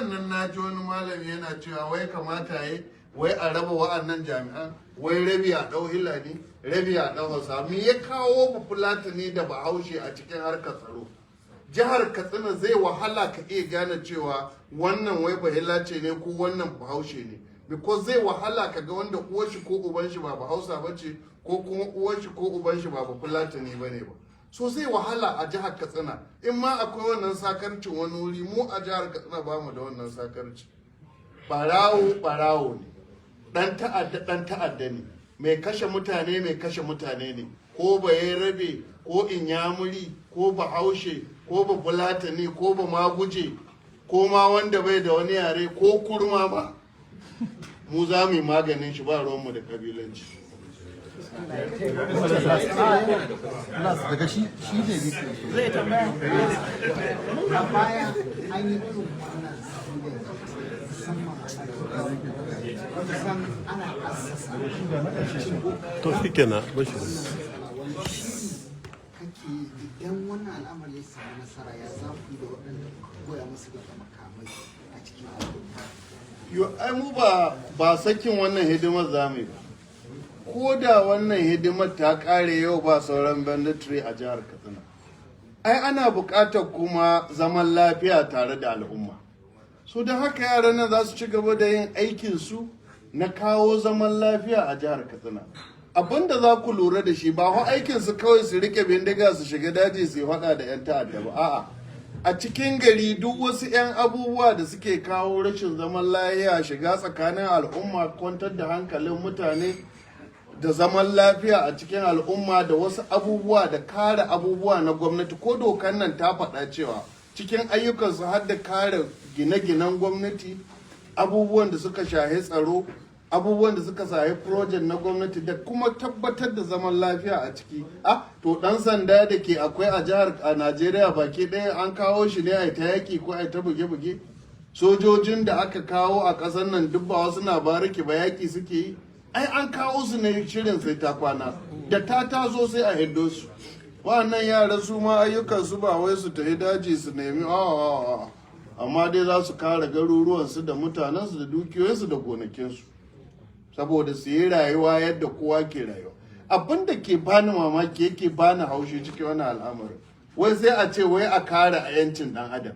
nan na ji wani malami yana cewa wai kamata yi wai a raba wa'annan jami'an wai rabi a ɗau Hillani rabi a ɗau Hausa. Me ya kawo Bafulatani da Bahaushe a cikin harkar tsaro? Jihar Katsina zai wahala ka iya gane cewa wannan wai Bahillace ne ko wannan Bahaushe ne, because zai wahala ka ga wanda uwar shi ko uban shi ba Bahausa bace ko kuma uwar shi ko uban shi ba Bafulatani bane ba. So zai wahala a jihar Katsina. In ma akwai wannan sakarcin wani wuri, mu a jihar Katsina ba mu da wannan sakarci. Barawo ne, dan ta'adda ne, mai kashe mutane ne, ko Bayarabe ko Inyamuri ko Bahaushe ko Bafulatani ko Bamaguje ko ma wanda bai da wani yare ko kurma ba, mu za mu yi maganin shi, ba ruwanmu da kabilanci. daga shi ne zai tambaya a baya an yi irin wannan musamman ana assasa to shi kenan bashi kake idan wannan al'amari ya samu nasara ya za ku da waɗanda koya musu da makamai a cikin al'umma. Yo, ai mu ba sakin wannan hidimar zamu yi ba. Ko da wannan hidimar ta kare yau ba sauran banditry a jihar Katsina. Ai ana buƙatar kuma zaman lafiya tare da al'umma. So da haka yaran nan za su ci gaba da yin aikinsu na kawo zaman lafiya a jihar Katsina. Abinda za ku lura da shi ba aikinsu kawai su rike bindiga su shiga daji su faɗa da 'yan ta'adda ba. A'a, a cikin gari duk wasu 'yan abubuwa da suke kawo rashin zaman lafiya, shiga tsakanin al'umma, kwantar da hankalin mutane da zaman lafiya a cikin al'umma da wasu abubuwa da kare abubuwa na gwamnati. Ko dokan nan ta faɗa cewa cikin ayyukansu har da kare gine-ginen gwamnati, abubuwan da suka shahi tsaro, abubuwan da suka shahi project na gwamnati, da kuma tabbatar da zaman lafiya a ciki. To dan sanda da ke akwai a jihar a Najeriya baki ɗaya an kawo shi ne a ta yaki ko a ta buge-buge. Sojojin da aka kawo a ƙasar nan duk ba wasu na bariki ba yaki suke yi. Ai an kawo su ne shirin sai ta kwana, da ta taso sai a hiddo su. Wannan yara su ma ayyukan su ba wai su tafi daji su nemi amma dai za su kare garuruwansu da mutanensu da dukiyoyinsu da gonakinsu, saboda su yi rayuwa yadda kowa ke rayuwa. Abin da ke bani mamaki yake bani haushi cikin wani al'amari, wai sai a ce wai a kare a 'yancin dan adam.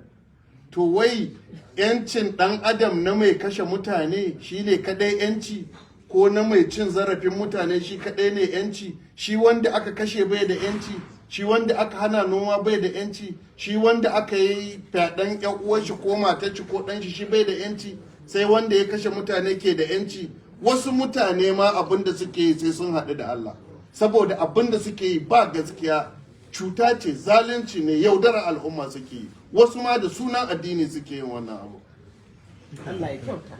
To wai 'yancin dan adam na mai kashe mutane shine kadai 'yanci, ko na mai cin zarafin mutane shi kadai ne 'yanci? Shi wanda aka kashe bai da 'yanci? Shi wanda aka hana noma bai da 'yanci? Shi wanda aka yi fyaɗen 'yan uwan shi ko matar shi ko ɗan shi bai da 'yanci? Sai wanda ya kashe mutane ke da 'yanci? Wasu mutane ma abin da suke yi sai sun haɗu da Allah, saboda abin da suke yi ba gaskiya, cuta ce, zalunci ne, yaudarar al'umma suke yi. Wasu ma da sunan addini suke yin wannan abu. Allah ya kyauta.